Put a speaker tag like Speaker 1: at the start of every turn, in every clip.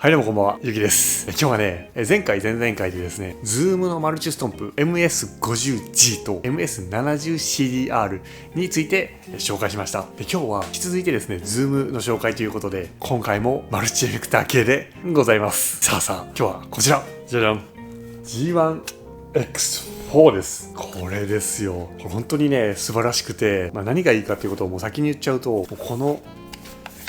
Speaker 1: はい、どうもこんばんは、ゆきです。今日はね、前回、前々回でですね、Zoom のマルチストンプ MS50G と MS70CDR について紹介しました。で、今日は引き続いてですね、Zoom の紹介ということで、今回もマルチエフェクター系でございます。さあ、今日はこちら、じゃじゃん G1X4 です。これですよ。これ本当にね、素晴らしくて、何がいいかっていうことをもう先に言っちゃうと、この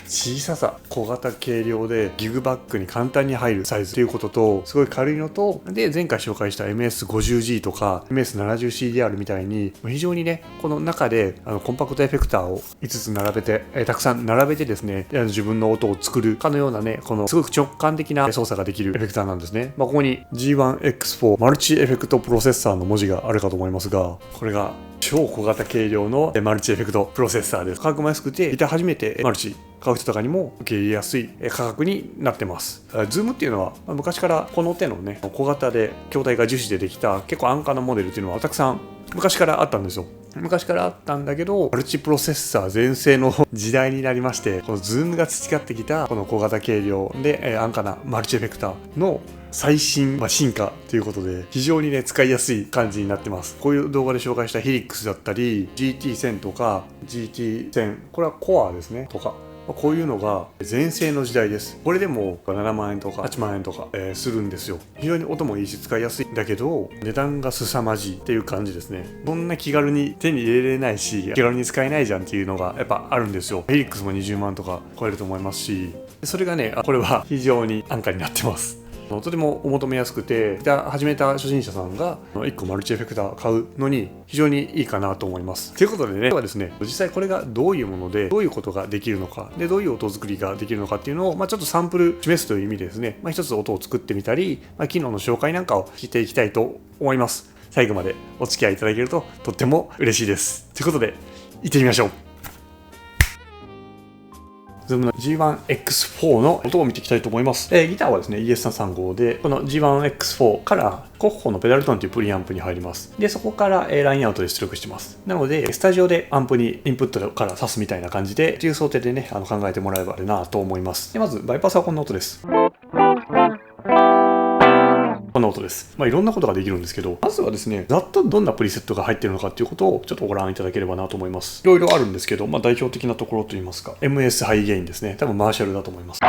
Speaker 1: 小ささ、小型軽量でギグバッグに簡単に入るサイズということと、すごい軽いのと、で前回紹介した MS50G とか MS70CDR みたいに非常にね、この中でコンパクトエフェクターを5つ並べて、たくさん並べてですね、自分の音を作るかのようなね、このすごく直感的な操作ができるエフェクターなんですね。ここに G1X4 マルチエフェクトプロセッサーの文字があるかと思いますが、これが超小型軽量のマルチエフェクトプロセッサーです。価格も安くて、いて初めてマルチ買う人とかにも受け入れやすい価格になってます。Zoom っていうのは昔からこの手のね、小型で筐体が樹脂でできた結構安価なモデルっていうのはたくさん昔からあったんですよ。昔からあったんだけど、マルチプロセッサー全盛の時代になりまして、この Zoom が培ってきたこの小型軽量で安価なマルチエフェクターの最新、進化ということで非常にね使いやすい感じになってます。こういう動画で紹介したヒリックスだったり GT1000 とか GT1000 これはコアですねとか、こういうのが全盛の時代です。これでも7万円とか8万円とか、するんですよ。非常に音もいいし使いやすいんだけど、値段が凄まじいっていう感じですね。そんな気軽に手に入れれないし、気軽に使えないじゃんっていうのがやっぱあるんですよ。ヘリックスも20万とか超えると思いますし、それがね、これは非常に安価になってます。とてもお求めやすくて、始めた初心者さんが1個マルチエフェクター買うのに非常にいいかなと思います。ということでね、今日はですね、実際これがどういうもので、どういうことができるのか、でどういう音作りができるのかっていうのを、ちょっとサンプル示すという意味でですね、一つ音を作ってみたり、機能の紹介なんかをしていきたいと思います。最後までお付き合いいただけるととっても嬉しいです。ということで、行ってみましょう。Zoom の G1X4 の音を見ていきたいと思います。ギターはですね ES335 で、この G1X4 からコッホのペダルトーンというプリアンプに入ります。でそこからラインアウトで出力してます。なのでスタジオでアンプにインプットから挿すみたいな感じでという想定でね考えてもらえばなと思います。でまずバイパスはこんな音です。こんな音です。いろんなことができるんですけど、まずはですね、ざっとどんなプリセットが入っているのかっていうことをちょっとご覧いただければなと思います。いろいろあるんですけど、代表的なところといいますか、MS ハイゲインですね。多分マーシャルだと思います。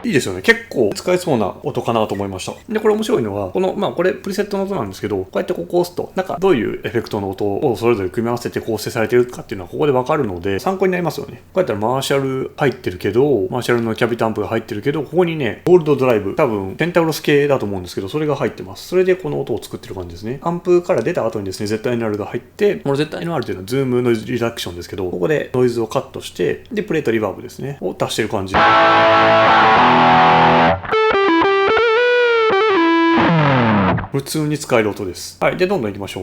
Speaker 1: いいですよね。結構使えそうな音かなと思いました。で、これ面白いのは、この、これプリセットの音なんですけど、こうやってここを押すと、どういうエフェクトの音をそれぞれ組み合わせて構成されてるかっていうのはここでわかるので、参考になりますよね。こうやったらマーシャル入ってるけど、マーシャルのキャビタンプが入ってるけど、ここにね、ゴールドドライブ、多分ペンタウロス系だと思うんですけど、それが入ってます。それでこの音を作ってる感じですね。アンプから出た後にですね、ZNR が入って、この ZNR というのは Zoom のリダクションですけど、ここでノイズをカットして、で、プレートリバーブですね、を足してる感じ。普通に使える音です。はい。で、どんどん行きましょう。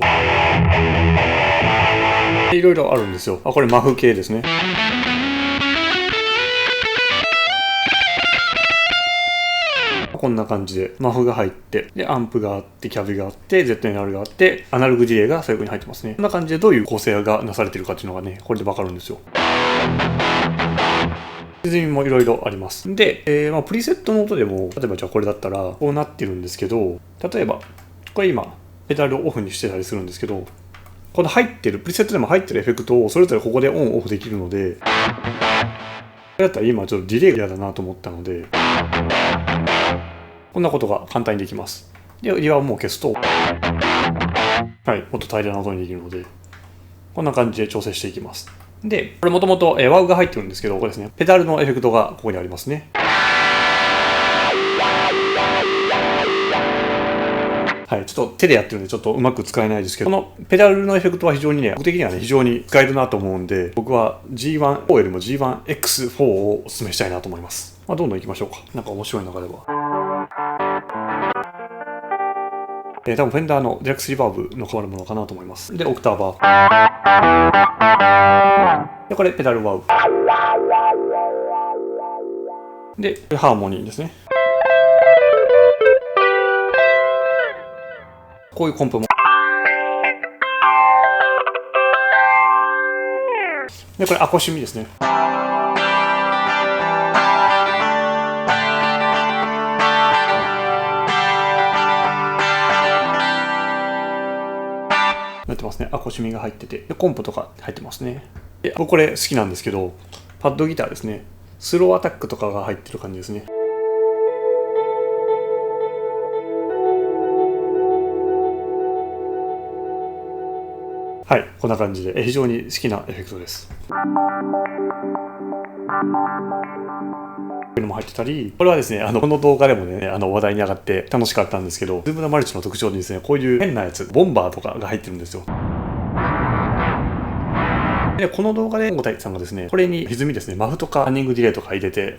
Speaker 1: いろいろあるんですよ。これマフ系ですね。こんな感じでマフが入って、で、アンプがあって、キャビがあって、ZNR があって、アナログディレイが最後に入ってますね。こんな感じでどういう構成がなされてるかっていうのがね、これでわかるんですよ。リズムもいろいろあります。で、プリセットの音でも、例えばじゃあこれだったらこうなってるんですけど、例えばこれ今ペダルをオフにしてたりするんですけど、この入ってるプリセットでも入ってるエフェクトをそれぞれここでオンオフできるので、これだったら今ちょっとディレイが嫌だなと思ったので、こんなことが簡単にできます。でリバーブも消すと、はい、もっと平らな音にできるので、こんな感じで調整していきます。で、これもともとワウが入ってるんですけど、これですね、ペダルのエフェクトがここにありますね。はい、ちょっと手でやってるんでちょっとうまく使えないですけど、このペダルのエフェクトは非常にね、僕的にはね、非常に使えるなと思うんで、僕は G1O よりも G1X4 をお勧めしたいなと思います。どんどん行きましょうか。なんか面白いのがあれば。多分フェンダーのデラックスリバーブの変わるものかなと思います。で、オクターバー。で、これペダルワウ。で、ハーモニーですね。こういうコンプも。で、これアコシミですね。ますね。アコシミが入ってて、でコンポとか入ってますね。で僕これ好きなんですけど、パッドギターですね。スローアタックとかが入ってる感じですね。はい、こんな感じで非常に好きなエフェクトです。こういうのも入ってたり、これはですね、この動画でもね、話題に上がって楽しかったんですけど、ズームのマルチの特徴にですね、こういう変なやつ、ボンバーとかが入ってるんですよ。で、この動画でゴタイさんがですね、これに歪みですね、マフとかランニングディレイとか入れて、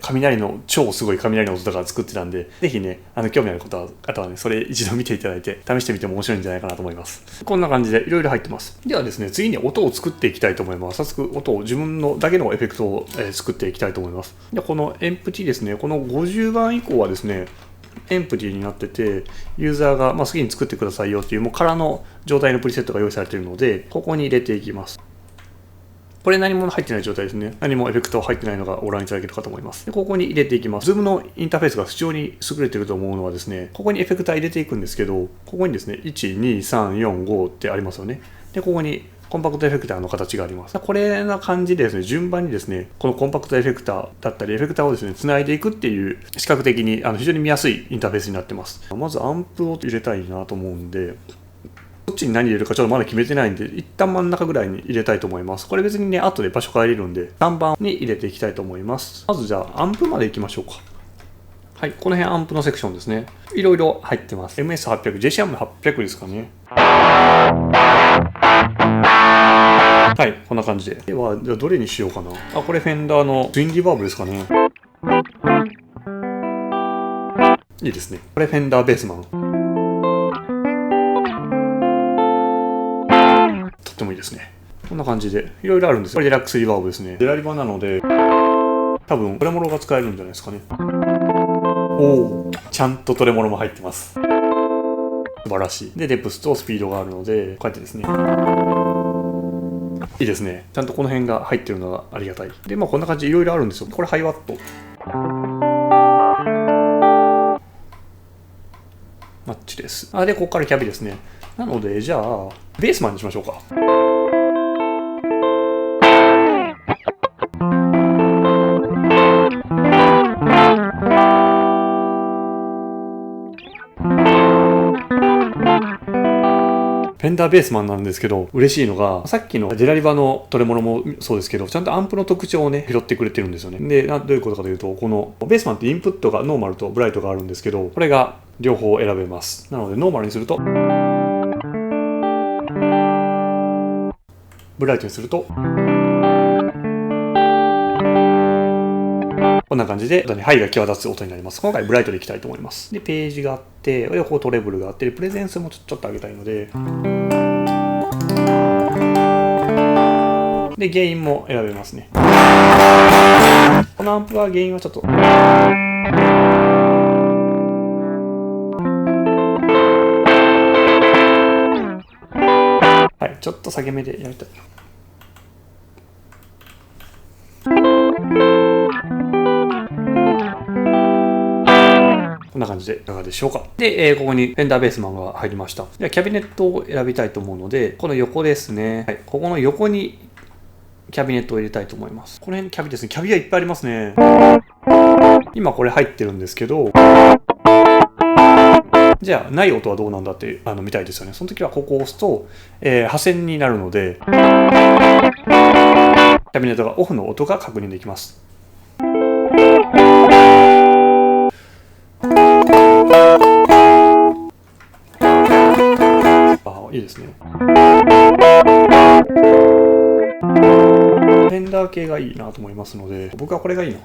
Speaker 1: 超すごい雷の音とか作ってたんで、ぜひね、興味ある方はね、それ一度見ていただいて、試してみても面白いんじゃないかなと思います。こんな感じでいろいろ入ってます。ではですね、次に音を作っていきたいと思います。早速、自分のだけのエフェクトを作っていきたいと思います。で、このエンプティですね、この50番以降はですね、エンプティになってて、ユーザーが好きに作ってくださいよっていう、もう空の状態のプリセットが用意されているので、ここに入れていきます。これ何も入ってない状態ですね。何もエフェクト入ってないのがご覧いただけるかと思います。でここに入れていきます。Zoom のインターフェースが非常に優れていると思うのはですね、ここにエフェクター入れていくんですけど、ここにですね、1、2、3、4、5ってありますよね。で、ここにコンパクトエフェクターの形があります。これな感じでですね、順番にですね、このコンパクトエフェクターだったり、エフェクターをですね、つないでいくっていう視覚的に非常に見やすいインターフェースになってます。まずアンプを入れたいなと思うんで、どっちに何入れるかちょっとまだ決めてないんで、一旦真ん中ぐらいに入れたいと思います。これ別にね、後で場所変えれるんで、3番に入れていきたいと思います。まずじゃあ、アンプまでいきましょうか。はい、この辺アンプのセクションですね。いろいろ入ってます。MS800、JCM800 ですかね。はい、こんな感じで。では、じゃあどれにしようかな。これフェンダーのツインリバーブですかね。いいですね。これフェンダーベースマン。とってもいいですね。こんな感じでいろいろあるんですよ。これデラックスリバーブですね。デラリバなので多分トレモロが使えるんじゃないですかね。おお、ちゃんとトレモロも入ってます。素晴らしい。でデプスとスピードがあるので、こうやってですね、いいですね。ちゃんとこの辺が入ってるのがありがたい。でこんな感じでいろいろあるんですよ。これハイワットマッチです。でここからキャビですね。なのでじゃあベースマンにしましょうか。フェンダーベースマンなんですけど、嬉しいのが、さっきのデラリバのトレモロもそうですけど、ちゃんとアンプの特徴をね、拾ってくれてるんですよね。で、どういうことかというと、このベースマンってインプットがノーマルとブライトがあるんですけど、これが両方選べます。なので、ノーマルにすると、ブライトにすると、こんな感じで、ハイが際立つ音になります。今回ブライトでいきたいと思います。で、ページがあって、こうトレブルがあって、プレゼンスもちょっと上げたいので、で、ゲインも選べますね。このアンプはゲインはちょっと、はい、ちょっと下げ目でやりたい。こんな感じでいかがでしょうか。で、ここにフェンダーベースマンが入りました。では、キャビネットを選びたいと思うので、この横ですね。はい、ここの横にキャビネットを入れたいと思います。この辺にキャビですね。キャビはいっぱいありますね。今これ入ってるんですけど、じゃあ、ない音はどうなんだって見たいですよね。その時はここを押すと、破線になるので、キャビネットがオフの音が確認できます。いいですね。フェンダー系がいいなと思いますので、僕はこれがいいな。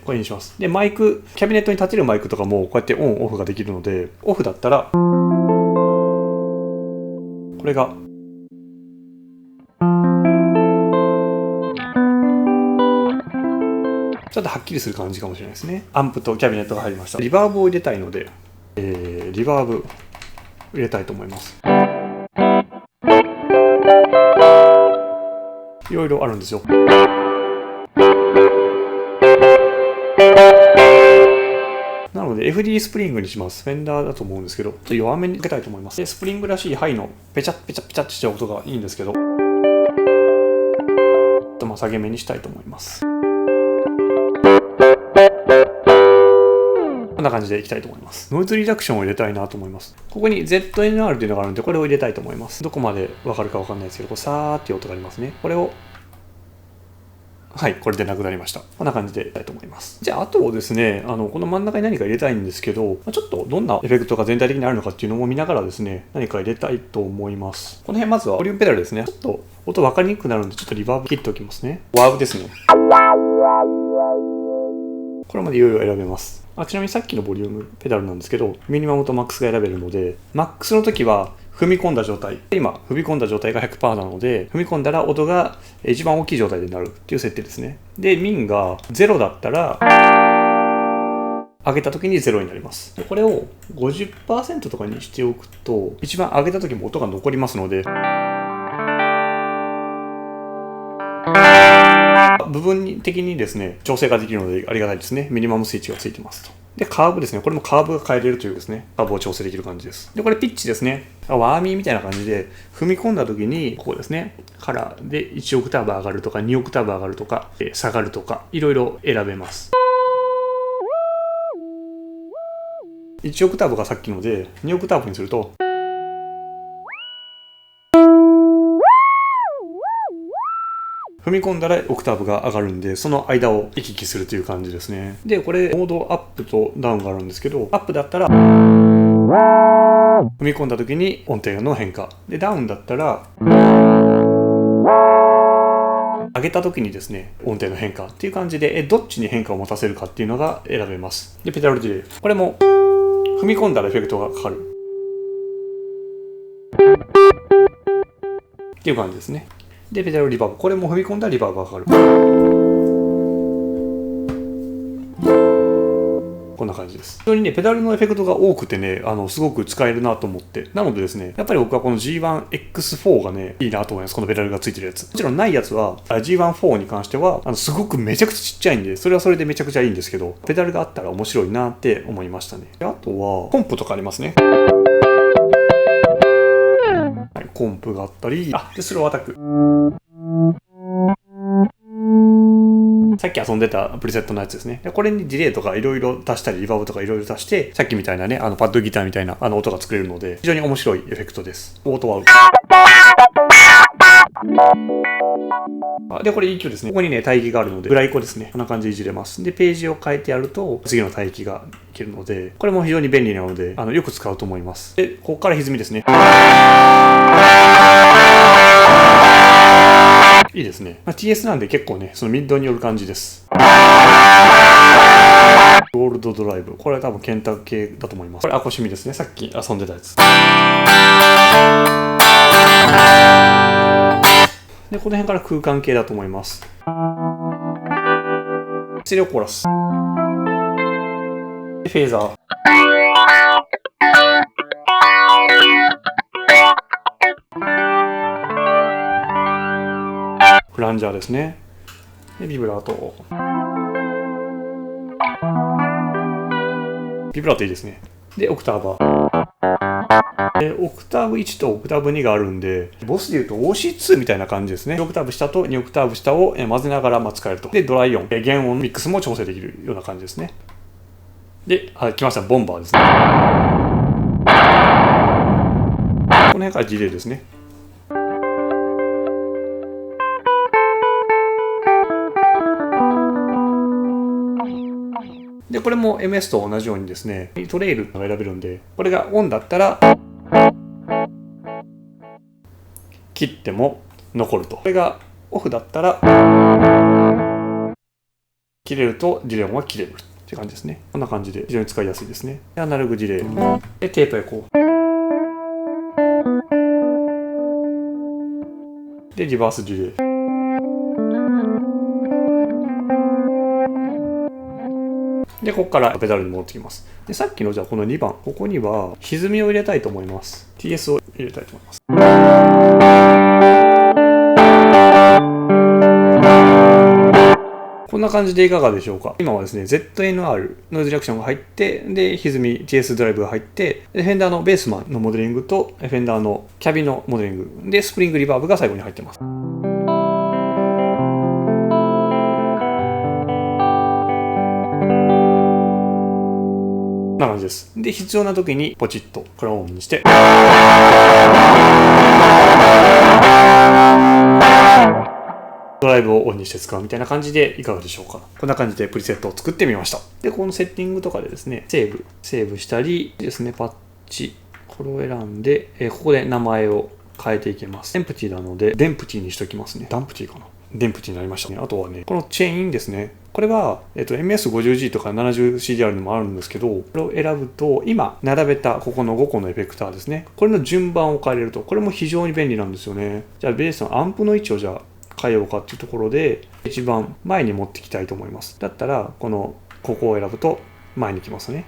Speaker 1: これにします。で、マイク、キャビネットに立てるマイクとかもこうやってオンオフができるので、オフだったら、これが、ちょっとはっきりする感じかもしれないですね。アンプとキャビネットが入りました。リバーブを入れたいので、リバーブ入れたいと思います。いろいろあるんですよ。なのでで FD スプリングにします。フェンダーだと思うんですけど、ちょっと弱めにかけたいと思います。で、スプリングらしいハイのペチャッペチャッペチャッってした音がいいんですけど、下げ目にしたいと思います。こんな感じでいきたいと思います。ノイズリダクションを入れたいなと思います。ここに ZNR っていうのがあるので、これを入れたいと思います。どこまでわかるかわかんないですけど、こうサーっていう音がありますね。これを、はい、これでなくなりました。こんな感じでいきたいと思います。じゃあ、あとですね、この真ん中に何か入れたいんですけど、ちょっとどんなエフェクトが全体的にあるのかっていうのも見ながらですね、何か入れたいと思います。この辺まずはボリュームペダルですね。ちょっと音分かりにくくなるんで、ちょっとリバーブ切っておきますね。ワーブですね。これまでいろいろ選べます。ちなみにさっきのボリュームペダルなんですけど、ミニマムとマックスが選べるので、マックスの時は踏み込んだ状態。今、踏み込んだ状態が 100% なので、踏み込んだら音が一番大きい状態でなるっていう設定ですね。で、ミンが0だったら、上げた時に0になります。これを 50% とかにしておくと、一番上げた時も音が残りますので、部分的にですね、調整ができるのでありがたいですね。ミニマムスイッチがついてますと。で、カーブですね。これもカーブが変えれるというですね、カーブを調整できる感じです。で、これピッチですね。ワーミーみたいな感じで、踏み込んだ時に、ここですね、カラーで1オクターブ上がるとか、2オクターブ上がるとか、下がるとか、いろいろ選べます。1オクターブがさっきので、2オクターブにすると、踏み込んだらオクターブが上がるんで、その間を行き来するという感じですね。で、これ、モードアップとダウンがあるんですけど、アップだったら、踏み込んだ時に音程の変化。で、ダウンだったら、上げた時にですね、音程の変化っていう感じで、どっちに変化を持たせるかっていうのが選べます。で、ペダルディレイ。これも、踏み込んだらエフェクトがかかる。っていう感じですね。で、ペダルリバーブ。これも踏み込んだらリバーブがかかる。こんな感じです。非常にね、ペダルのエフェクトが多くてね、すごく使えるなと思って。なのでですね、やっぱり僕はこの G1X4 がね、いいなと思います。このペダルがついてるやつ。もちろんないやつは、G14 に関しては、すごくめちゃくちゃちっちゃいんで、それはそれでめちゃくちゃいいんですけど、ペダルがあったら面白いなって思いましたね。で、あとは、コンプとかありますね。はい、コンプがあったり、で、スローアタック。さっき遊んでたプリセットのやつですね。で、これにディレイとかいろいろ足したり、リバーブとかいろいろ足して、さっきみたいなね、パッドギターみたいな音が作れるので、非常に面白いエフェクトです。オートワウ。で、これ EQ ですね。ここにね、帯域があるので、グライコですね。こんな感じでいじれます。で、ページを変えてやると、次の帯域がいけるので、これも非常に便利なので、よく使うと思います。で、ここから歪みですね。いいですね。TS なんで結構ね、そのミッドによる感じです。ゴールドドライブ。これは多分ケンタ系だと思います。これアコシミですね。さっき遊んでたやつ。で、この辺から空間系だと思います。ステレオコーラス。で、フェーザー。フランジャーですね。で、ビブラート。ビブラートいいですね。で、オクターバー。で、オクターブ1とオクターブ2があるんで、ボスで言うと OC2 みたいな感じですね。1オクターブ下と2オクターブ下を混ぜながら使えると。で、ドライ音、原音ミックスも調整できるような感じですね。で、来ました。ボンバーですね。この辺からディレイですね。で、これも MS と同じようにですね、トレイルが選べるんで、これがオンだったら、切っても残ると。これがオフだったら、切れるとディレイ音は切れるって感じですね。こんな感じで非常に使いやすいですね。で、アナログディレイ。で、テープエコー。で、リバースディレイ。で、ここからペダルに戻ってきます。で、さっきのじゃあこの2番、ここには歪みを入れたいと思います。TS を入れたいと思います。このんな感じでいかがでしょうか。今はですね、ZNR ノイズリアクションが入って、で、歪み JS ドライブが入って、でフェンダーのベースマンのモデリングと、フェンダーのキャビのモデリング、で、スプリングリバーブが最後に入ってます。こんな感じです。で、必要な時にポチッとこれをオンにして、ドライブをオンにして使うみたいな感じでいかがでしょうか。こんな感じでプリセットを作ってみました。で、このセッティングとかでですね、セーブしたりですね、パッチ、これを選んで、ここで名前を変えていきます。エンプティなので、デンプティにしときますね。ダンプティかな。デンプティになりましたね。あとはね、このチェーンですね。これは、MS50G とか 70CDR にもあるんですけど、これを選ぶと、今、並べたここの5個のエフェクターですね。これの順番を変えれると、これも非常に便利なんですよね。じゃあ、ベースのアンプの位置をじゃあ、変えようかっていうところで一番前に持ってきたいと思います。だったらここを選ぶと前に来ますね。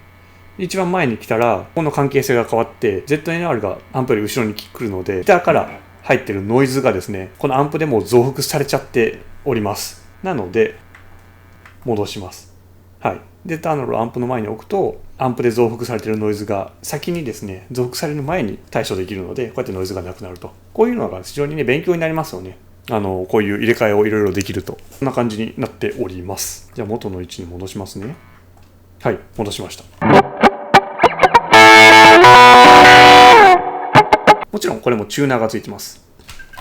Speaker 1: 一番前に来たらこの関係性が変わって ZNR がアンプより後ろに来るので、下から入ってるノイズがですね、このアンプでもう増幅されちゃっております。なので戻します。はい。で、ターナルをアンプの前に置くと、アンプで増幅されているノイズが先にですね、増幅される前に対処できるので、こうやってノイズがなくなると。こういうのが非常にね、勉強になりますよね。こういう入れ替えをいろいろできると。こんな感じになっております。じゃあ元の位置に戻しますね。はい、戻しました。もちろんこれもチューナーがついてます。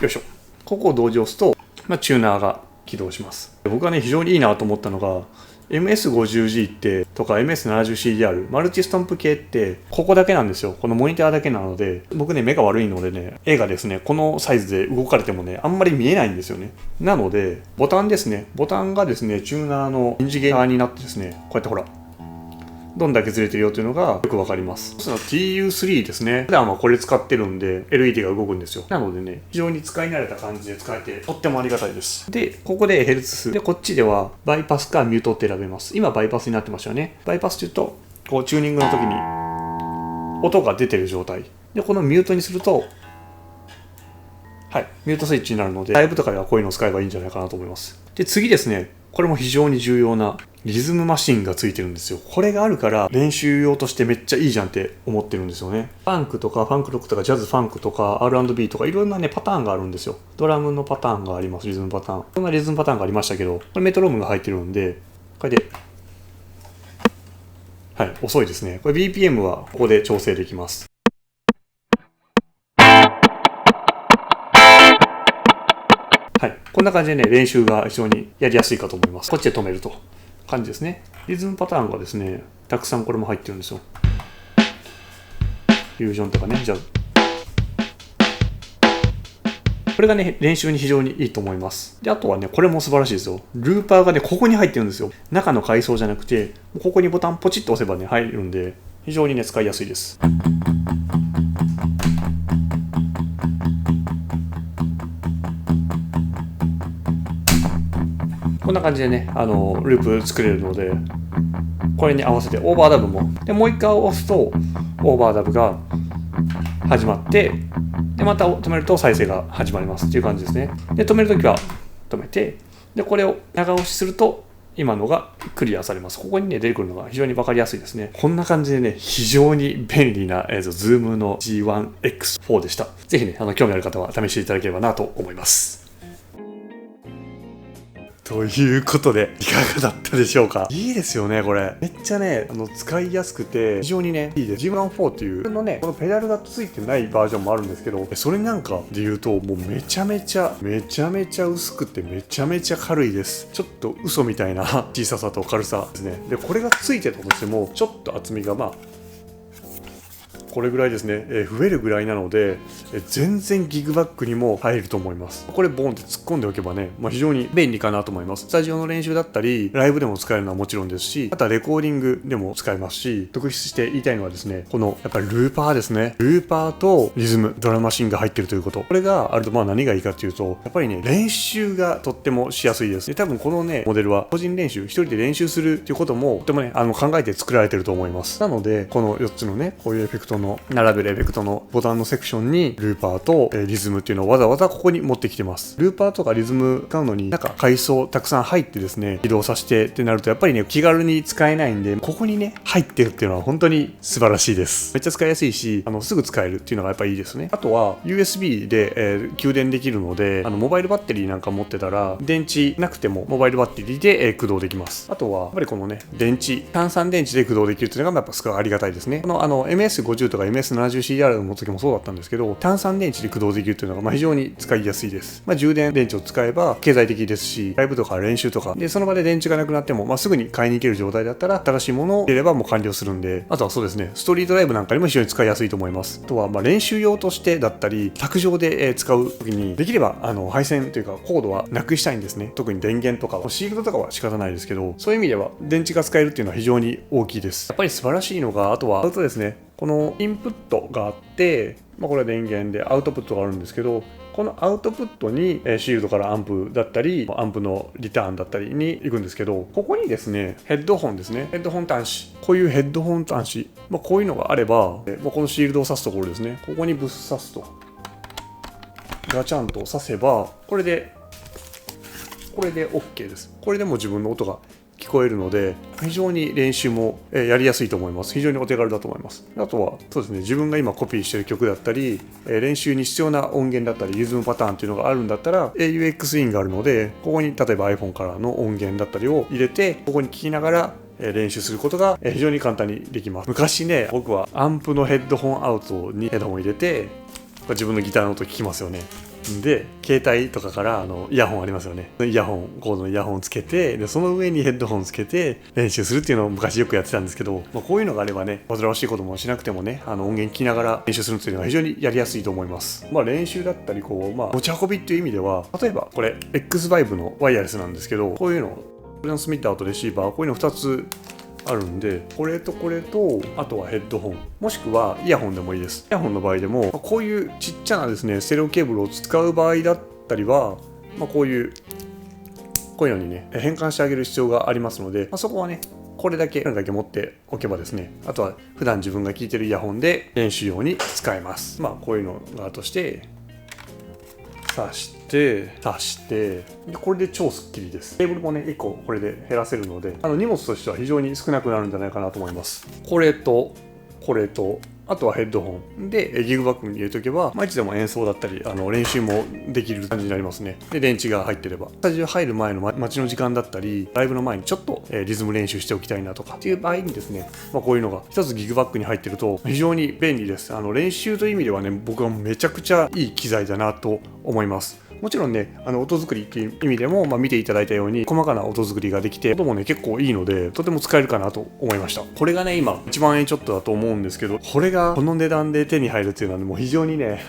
Speaker 1: よいしょ。ここを同時押すと、チューナーが起動します。僕がね、非常にいいなと思ったのが、MS50G ってとか MS70CDR マルチストンプ系ってここだけなんですよ。このモニターだけなので、僕ね目が悪いのでね、絵がですねこのサイズで動かれてもねあんまり見えないんですよね。なのでボタンですね、ボタンがですねチューナーのインジゲーターになってですね、こうやってほらどんだけずれてるよというのがよくわかります。その TU3 ですね。普段はこれ使ってるんで LED が動くんですよ。なのでね、非常に使い慣れた感じで使えてとってもありがたいです。で、ここでヘルツ数。で、こっちではバイパスかミュートって選べます。今バイパスになってましたよね。バイパスというと、こうチューニングの時に音が出てる状態。で、このミュートにすると、はい、ミュートスイッチになるので、ライブとかではこういうのを使えばいいんじゃないかなと思います。で、次ですね。これも非常に重要なリズムマシンがついてるんですよ。これがあるから練習用としてめっちゃいいじゃんって思ってるんですよね。ファンクとかファンクロックとかジャズファンクとか R&B とかいろんなねパターンがあるんですよ。ドラムのパターンがあります。リズムパターン。いろんなリズムパターンがありましたけど、これメトロノームが入ってるんで、これで、はい、遅いですね。これ BPM はここで調整できます。はい、こんな感じでね、練習が非常にやりやすいかと思います。こっちで止めると感じですね。リズムパターンがですね、たくさんこれも入ってるんですよ。フュージョンとかね、じゃあ、これがね、練習に非常にいいと思います。で、あとはね、これも素晴らしいですよ。ルーパーがね、ここに入ってるんですよ。中の階層じゃなくて、ここにボタンポチッと押せばね、入るんで、非常にね、使いやすいです。こんな感じでね、ループ作れるので、これに合わせてオーバーダブも。で、もう一回押すと、オーバーダブが始まって、で、また止めると再生が始まりますっていう感じですね。で、止めるときは止めて、で、これを長押しすると、今のがクリアされます。ここにね、出てくるのが非常に分かりやすいですね。こんな感じでね、非常に便利な、Zoom の G1X4 でした。ぜひね、興味ある方は試していただければなと思います。ということで、いかがだったでしょうか。いいですよね、これ。めっちゃね、使いやすくて、非常にね、いいです。G1-4 っていう、このね、このペダルがついてないバージョンもあるんですけど、それなんかで言うと、もうめちゃめちゃ薄くて、めちゃめちゃ軽いです。ちょっと嘘みたいな小ささと軽さですね。で、これがついてたとしても、ちょっと厚みがこれぐらいですね、増えるぐらいなので、全然ギグバックにも入ると思います。これボンって突っ込んでおけばね、非常に便利かなと思います。スタジオの練習だったり、ライブでも使えるのはもちろんですし、あとはレコーディングでも使えますし、特筆して言いたいのはですね、このやっぱりルーパーですね。ルーパーとリズム、ドラムマシンが入ってるということ。これがあると何がいいかっていうと、やっぱりね、練習がとってもしやすいです。で、多分このね、モデルは個人練習、一人で練習するっていうことも、とてもね、考えて作られてると思います。なので、この4つのね、こういうエフェクトのの並べるエフェクトのボタンのセクションにルーパーとリズムっていうのをわざわざここに持ってきてます。ルーパーとかリズム使うのになんか階層たくさん入ってですね、起動させてってなるとやっぱりね、気軽に使えないんで、ここにね、入ってるっていうのは本当に素晴らしいです。めっちゃ使いやすいし、すぐ使えるっていうのがやっぱりいいですね。あとは USB で、給電できるので、モバイルバッテリーなんか持ってたら、電池なくてもモバイルバッテリーで、駆動できます。あとはやっぱりこのね、単3電池で駆動できるっていうのがやっぱすごいありがたいですね。このMS50 とか MS70CR の時もそうだったんですけど、単3電池で駆動できるっていうのが非常に使いやすいです。充電電池を使えば経済的ですし、ライブとか練習とかでその場で電池がなくなっても、すぐに買いに行ける状態だったら新しいものを入れればもう完了するんで、あとはそうですね、ストリートライブなんかにも非常に使いやすいと思います。あとは練習用としてだったり卓上で使う時にできれば配線というかコードはなくしたいんですね。特に電源とかシールドとかは仕方ないですけど、そういう意味では電池が使えるっていうのは非常に大きいです。やっぱり素晴らしいのが、あとはアウトですね。このインプットがあって、これは電源でアウトプットがあるんですけど、このアウトプットにシールドからアンプだったりアンプのリターンだったりに行くんですけど、ここにですねヘッドホンですね、ヘッドホン端子、こういうヘッドホン端子、こういうのがあれば、このシールドを挿すところですね、ここにぶっ刺すとガチャンと挿せば、これで OK です。これでも自分の音が聞こえるので、非常に練習もやりやすいと思います。非常にお手軽だと思います。あとはそうですね、自分が今コピーしている曲だったり、練習に必要な音源だったりリズムパターンっていうのがあるんだったら AUX インがあるので、ここに例えば iPhone からの音源だったりを入れて、ここに聴きながら練習することが非常に簡単にできます。昔ね、僕はアンプのヘッドホンアウトにヘッドホンを入れて、自分のギターの音聞きますよね。で携帯とかからイヤホンありますよね。イヤホンコードのイヤホンつけて、でその上にヘッドホンつけて練習するっていうのを昔よくやってたんですけど、こういうのがあればね、煩わしいこともしなくてもね、音源聞きながら練習するっていうのは非常にやりやすいと思います。練習だったり持ち運びっていう意味では、例えばこれ X5 のワイヤレスなんですけど、こういうのトランスミッターとレシーバー、こういうの2つあるんで、これとこれと、あとはヘッドホン、もしくはイヤホンでもいいです。イヤホンの場合でも、こういうちっちゃなですねステレオケーブルを使う場合だったりは、こういうのにね変換してあげる必要がありますので、そこはねこれだけ持っておけばですね、あとは普段自分が聴いてるイヤホンで練習用に使えます。こういうのがあとして挿してこれで超スッキリです。ケーブルもね1個これで減らせるので、荷物としては非常に少なくなるんじゃないかなと思います。これとこれと、あとはヘッドホンでギグバッグに入れておけば、いつでも演奏だったり練習もできる感じになりますね。で電池が入ってれば、スタジオ入る前の待ちの時間だったりライブの前にちょっとリズム練習しておきたいなとかっていう場合にですね、こういうのが一つギグバッグに入ってると非常に便利です。練習という意味ではね、僕はめちゃくちゃいい機材だなと思います。もちろんね、音作りっていう意味でも、見ていただいたように細かな音作りができて、音もね結構いいので、とても使えるかなと思いました。これがね今1万円ちょっとだと思うんですけど、これがこの値段で手に入るっていうのは、ね、もう非常にね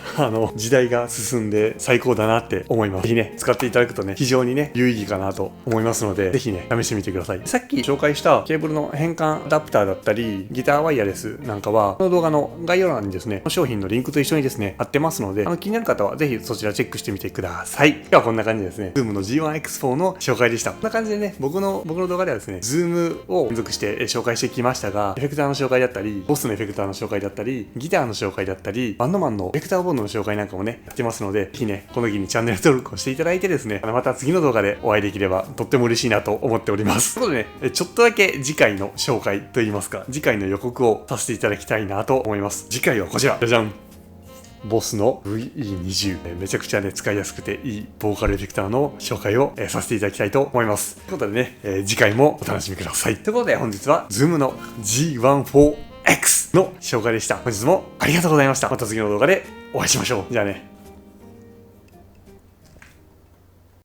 Speaker 1: 時代が進んで最高だなって思います。ぜひね使っていただくとね非常にね有意義かなと思いますので、ぜひね試してみてください。さっき紹介したケーブルの変換アダプターだったりギターワイヤレスなんかは、この動画の概要欄にですね商品のリンクと一緒にですね貼ってますので、気になる方はぜひそちらチェックしてみてください。今日はこんな感じでですね、Zoom の G1X4 の紹介でした。こんな感じでね、僕の動画ではですね Zoom を連続して紹介してきましたが、エフェクターの紹介だったり、ボスのエフェクターの紹介だったり、ギターの紹介だったり、バンドマンのエフェクターボンドの紹介なんかもねやってますので、ぜひねこの時にチャンネル登録をしていただいてですね、また次の動画でお会いできればとっても嬉しいなと思っております。ということでね、ちょっとだけ次回の紹介といいますか、次回の予告をさせていただきたいなと思います。次回はこちら、じゃじゃん、ボスの VE20、めちゃくちゃね使いやすくていいボーカルエフェクターの紹介をさせていただきたいと思います。ということでね、次回もお楽しみください。ということで本日は Zoom の G1-4X の紹介でした。本日もありがとうございました。また次の動画でお会いしましょう。じゃあね。